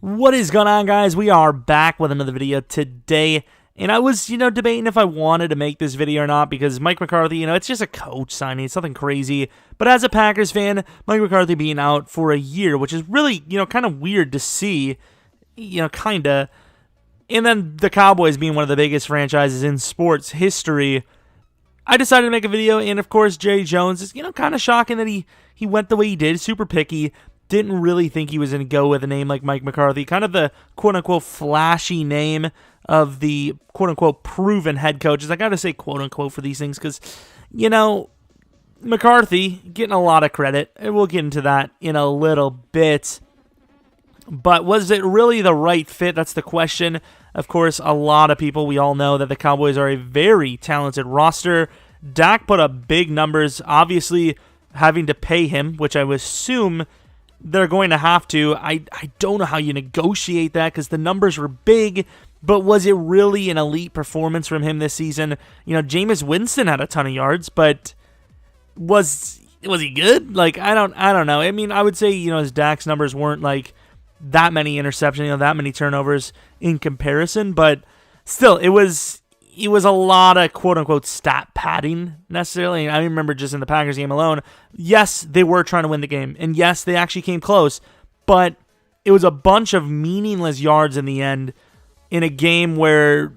What is going on, guys? We are back with another video today, and I was, debating if I wanted to make this video or not because Mike McCarthy, it's just a coach signing. It's nothing crazy, but as a Packers fan, Mike McCarthy being out for a year, which is really, kind of weird to see, kind of, and then the Cowboys being one of the biggest franchises in sports history, I decided to make a video, and of course, Jerry Jones is, kind of shocking that he went the way he did, super picky. Didn't really think he was going to go with a name like Mike McCarthy, kind of the quote-unquote flashy name of the quote-unquote proven head coaches. I got to say quote-unquote for these things because, McCarthy getting a lot of credit, and we'll get into that in a little bit. But was it really the right fit? That's the question. Of course, a lot of people, we all know that the Cowboys are a very talented roster. Dak put up big numbers, obviously having to pay him, which I would assume they're going to have to. I don't know how you negotiate that because the numbers were big, but was it really an elite performance from him this season? Jameis Winston had a ton of yards, but was he good? I don't know. I mean, I would say, his Dak's numbers weren't like that many interceptions, that many turnovers in comparison, but still, it was a lot of quote-unquote stat padding, necessarily. I remember just in the Packers game alone, yes, they were trying to win the game, and yes, they actually came close, but it was a bunch of meaningless yards in the end in a game where,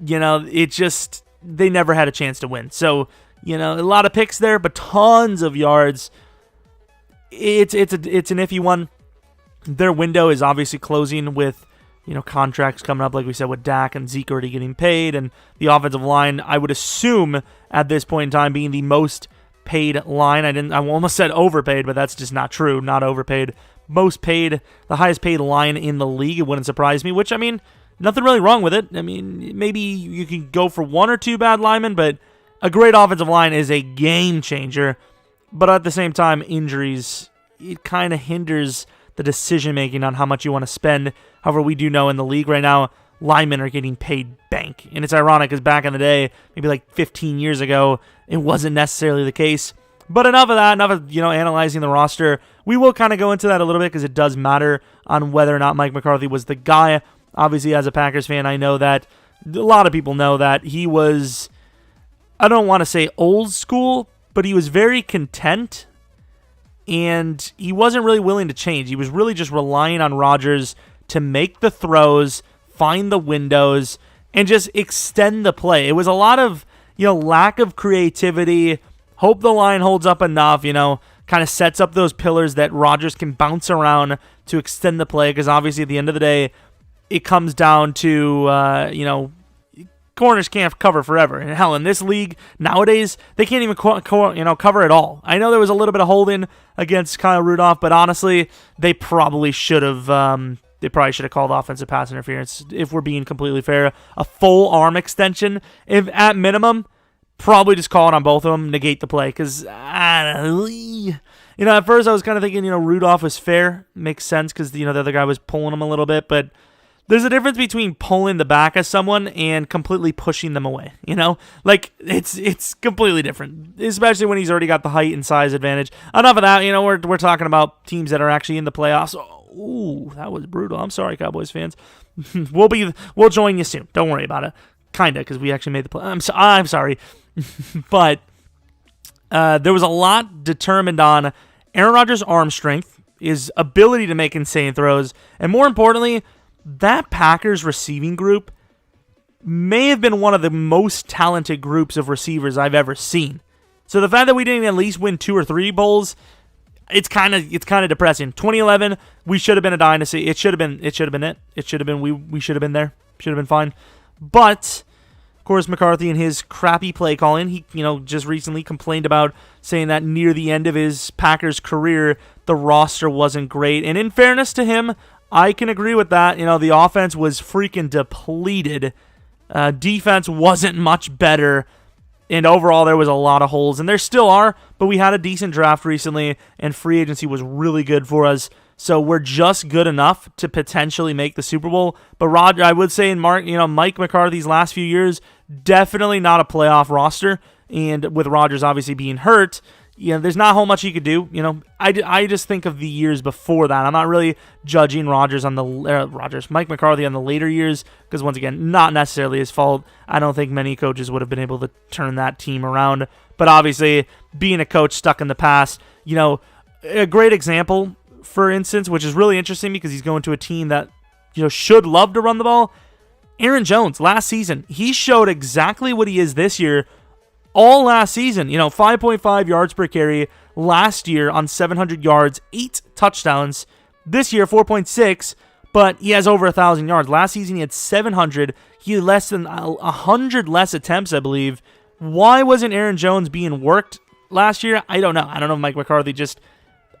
they never had a chance to win. So, a lot of picks there, but tons of yards. It's an iffy one. Their window is obviously closing with contracts coming up, like we said, with Dak and Zeke already getting paid, and the offensive line, I would assume at this point in time, being the most paid line. I almost said overpaid, but that's just not true. Not overpaid. Most paid, the highest paid line in the league. It wouldn't surprise me, which, nothing really wrong with it. Maybe you can go for one or two bad linemen, but a great offensive line is a game changer. But at the same time, injuries, it kind of hinders the decision-making on how much you want to spend. However, we do know in the league right now, linemen are getting paid bank. And it's ironic because back in the day, maybe like 15 years ago, it wasn't necessarily the case. But enough of that, enough of, analyzing the roster. We will kind of go into that a little bit because it does matter on whether or not Mike McCarthy was the guy. Obviously, as a Packers fan, I know that a lot of people know that he was, I don't want to say old school, but he was very content. And he wasn't really willing to change. He was really just relying on Rodgers to make the throws, find the windows, and just extend the play. It was a lot of, lack of creativity. Hope the line holds up enough, kind of sets up those pillars that Rodgers can bounce around to extend the play. Because obviously at the end of the day, it comes down to, corners can't cover forever. And hell, in this league nowadays, they can't even cover at all. I know there was a little bit of holding against Kyle Rudolph, but honestly, they probably should have. They probably should have called offensive pass interference. If we're being completely fair, a full arm extension, if at minimum, probably just call it on both of them, negate the play. Because at first I was kind of thinking, Rudolph was fair, makes sense because the other guy was pulling him a little bit, but there's a difference between pulling the back of someone and completely pushing them away, It's completely different, especially when he's already got the height and size advantage. Enough of that, we're talking about teams that are actually in the playoffs. Ooh, that was brutal. I'm sorry, Cowboys fans. We'll join you soon. Don't worry about it. Kinda, because we actually made the play. I'm sorry. But there was a lot determined on Aaron Rodgers' arm strength, his ability to make insane throws, and more importantly, that Packers receiving group may have been one of the most talented groups of receivers I've ever seen. So the fact that we didn't at least win 2 or 3 bowls, it's kind of depressing. 2011, we should have been a dynasty. It should have been it. It should have been we should have been there. Should have been fine. But of course, McCarthy and his crappy play calling, he just recently complained about saying that near the end of his Packers career, the roster wasn't great. And in fairness to him, I can agree with that. The offense was freaking depleted. Defense wasn't much better. And overall, there was a lot of holes. And there still are, but we had a decent draft recently, and free agency was really good for us. So we're just good enough to potentially make the Super Bowl. But I would say Mike McCarthy's last few years, definitely not a playoff roster. And with Rodgers obviously being hurt, there's not a whole much he could do. I just think of the years before that. I'm not really judging Mike McCarthy on the later years, because once again, not necessarily his fault. I don't think many coaches would have been able to turn that team around. But obviously, being a coach stuck in the past, a great example, for instance, which is really interesting because he's going to a team that should love to run the ball. Aaron Jones, last season, he showed exactly what he is this year. All last season, 5.5 yards per carry last year on 700 yards, 8 touchdowns. This year, 4.6, but he has over 1,000 yards. Last season, he had 700. He had less than 100 less attempts, I believe. Why wasn't Aaron Jones being worked last year? I don't know. I don't know if Mike McCarthy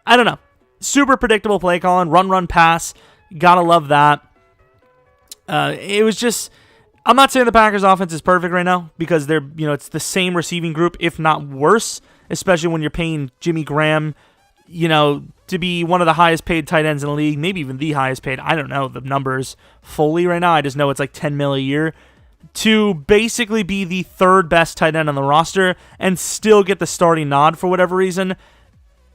I don't know. Super predictable play calling, run, pass. Gotta love that. It was just... I'm not saying the Packers offense is perfect right now because they're, it's the same receiving group, if not worse, especially when you're paying Jimmy Graham, to be one of the highest paid tight ends in the league, maybe even the highest paid. I don't know the numbers fully right now. I just know it's like $10 million a year to basically be the third best tight end on the roster and still get the starting nod for whatever reason.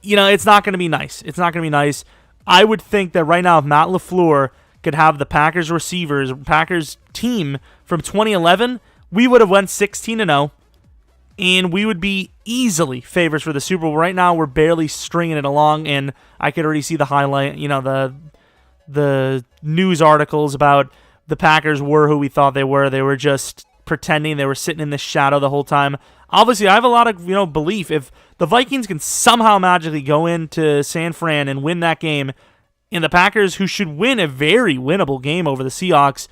It's not going to be nice. It's not going to be nice. I would think that right now if Matt LaFleur could have the Packers receivers, Packers team from 2011, we would have went 16-0, and we would be easily favorites for the Super Bowl. Right now, we're barely stringing it along, and I could already see the highlight, the news articles about the Packers were who we thought they were. They were just pretending. They were sitting in the shadow the whole time. Obviously, I have a lot of belief. If the Vikings can somehow magically go into San Fran and win that game, and the Packers, who should win a very winnable game over the Seahawks,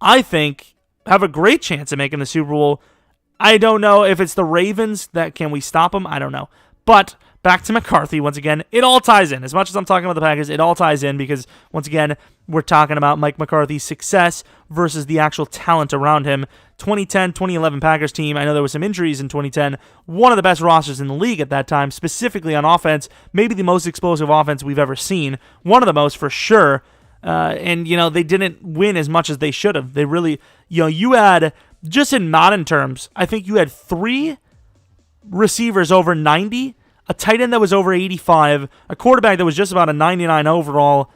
I think have a great chance of making the Super Bowl. I don't know if it's the Ravens that can we stop them. I don't know. But back to McCarthy once again. It all ties in. As much as I'm talking about the Packers, it all ties in because once again, we're talking about Mike McCarthy's success versus the actual talent around him. 2010, 2011 Packers team. I know there were some injuries in 2010. One of the best rosters in the league at that time, specifically on offense. Maybe the most explosive offense we've ever seen. One of the most for sure. And they didn't win as much as they should have. They really, you had, just in modern terms, I think you had 3 receivers over 90, a tight end that was over 85, a quarterback that was just about a 99 overall,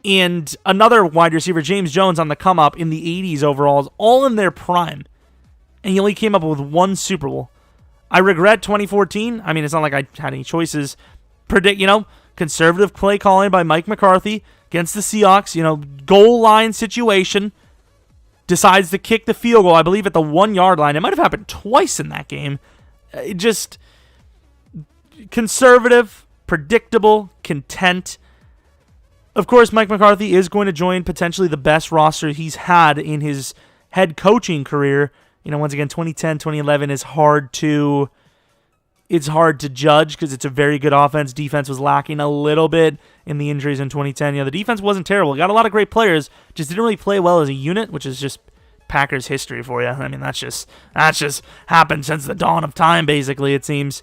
and another wide receiver, James Jones, on the come-up in the 80s overalls, all in their prime. And he only came up with 1 Super Bowl. I regret 2014. I mean, it's not like I had any choices. Conservative play calling by Mike McCarthy against the Seahawks, goal line situation. Decides to kick the field goal, I believe, at the 1-yard line. It might have happened twice in that game. Just conservative, predictable, content. Of course, Mike McCarthy is going to join potentially the best roster he's had in his head coaching career. Once again, 2010, 2011 is hard to judge because it's a very good offense. Defense was lacking a little bit in the injuries in 2010. The defense wasn't terrible. Got a lot of great players, just didn't really play well as a unit, which is just Packers history for you. I mean, that's just happened since the dawn of time, basically, it seems.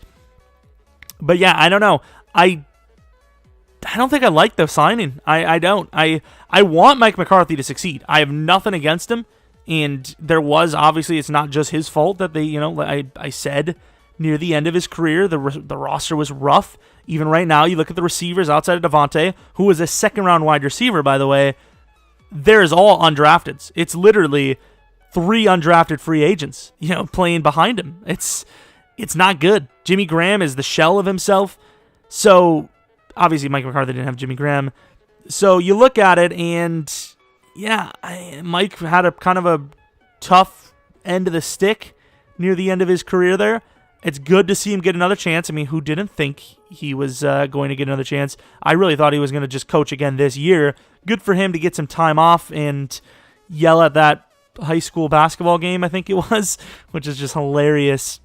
But yeah, I don't know. I don't think I like the signing. I don't. I want Mike McCarthy to succeed. I have nothing against him. And there was, obviously, it's not just his fault that they, I said near the end of his career, the roster was rough. Even right now, you look at the receivers outside of Devontae, who was a second-round wide receiver, by the way. There's all undrafteds. It's literally 3 undrafted free agents, playing behind him. It's not good. Jimmy Graham is the shell of himself. So, obviously, Mike McCarthy didn't have Jimmy Graham. So, you look at it, and, yeah, Mike had a kind of a tough end of the stick near the end of his career there. It's good to see him get another chance. I mean, who didn't think he was going to get another chance? I really thought he was going to just coach again this year. Good for him to get some time off and yell at that high school basketball game, I think it was, which is just hilarious.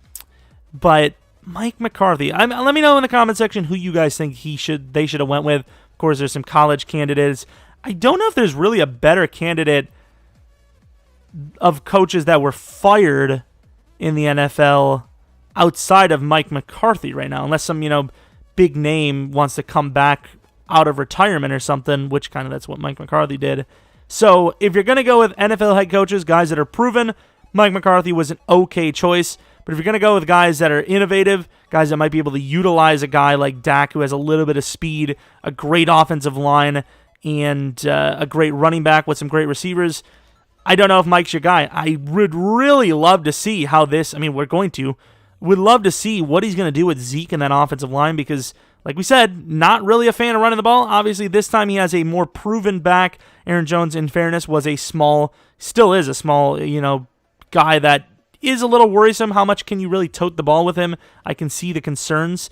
But Mike McCarthy, let me know in the comment section who you guys think they should have went with. Of course, there's some college candidates. I don't know if there's really a better candidate of coaches that were fired in the NFL outside of Mike McCarthy right now, unless some, big name wants to come back out of retirement or something, which kind of that's what Mike McCarthy did. So if you're going to go with NFL head coaches, guys that are proven, Mike McCarthy was an okay choice. But if you're going to go with guys that are innovative, guys that might be able to utilize a guy like Dak who has a little bit of speed, a great offensive line, and a great running back with some great receivers, I don't know if Mike's your guy. I would really love to see how this, would love to see what he's going to do with Zeke in that offensive line because, like we said, not really a fan of running the ball. Obviously, this time he has a more proven back. Aaron Jones, in fairness, still is a small, guy that is a little worrisome. How much can you really tote the ball with him? I can see the concerns.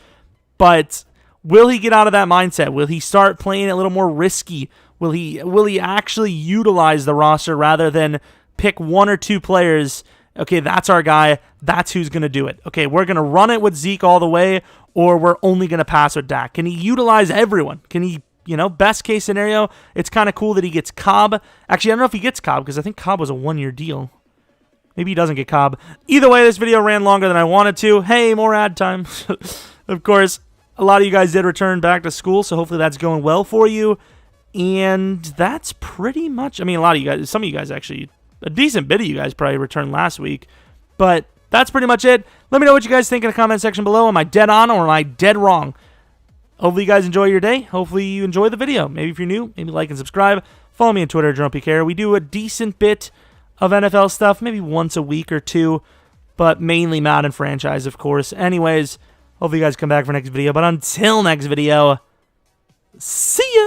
But will he get out of that mindset? Will he start playing a little more risky? Will he actually utilize the roster rather than pick one or two players? Okay, that's our guy. That's who's going to do it. Okay, we're going to run it with Zeke all the way, or we're only going to pass with Dak. Can he utilize everyone? Can he, best case scenario, it's kind of cool that he gets Cobb. Actually, I don't know if he gets Cobb because I think Cobb was a one-year deal. Maybe he doesn't get Cobb. Either way, this video ran longer than I wanted to. Hey, more ad time. Of course, a lot of you guys did return back to school, so hopefully that's going well for you. And that's pretty much, some of you guys actually, a decent bit of you guys probably returned last week. But that's pretty much it. Let me know what you guys think in the comment section below. Am I dead on or am I dead wrong? Hopefully you guys enjoy your day. Hopefully you enjoy the video. Maybe if you're new, maybe like and subscribe. Follow me on Twitter, Jeromepkr. We do a decent bit of NFL stuff, maybe once a week or two, but mainly Madden franchise, of course. Anyways, hopefully you guys come back for next video. But until next video, see ya!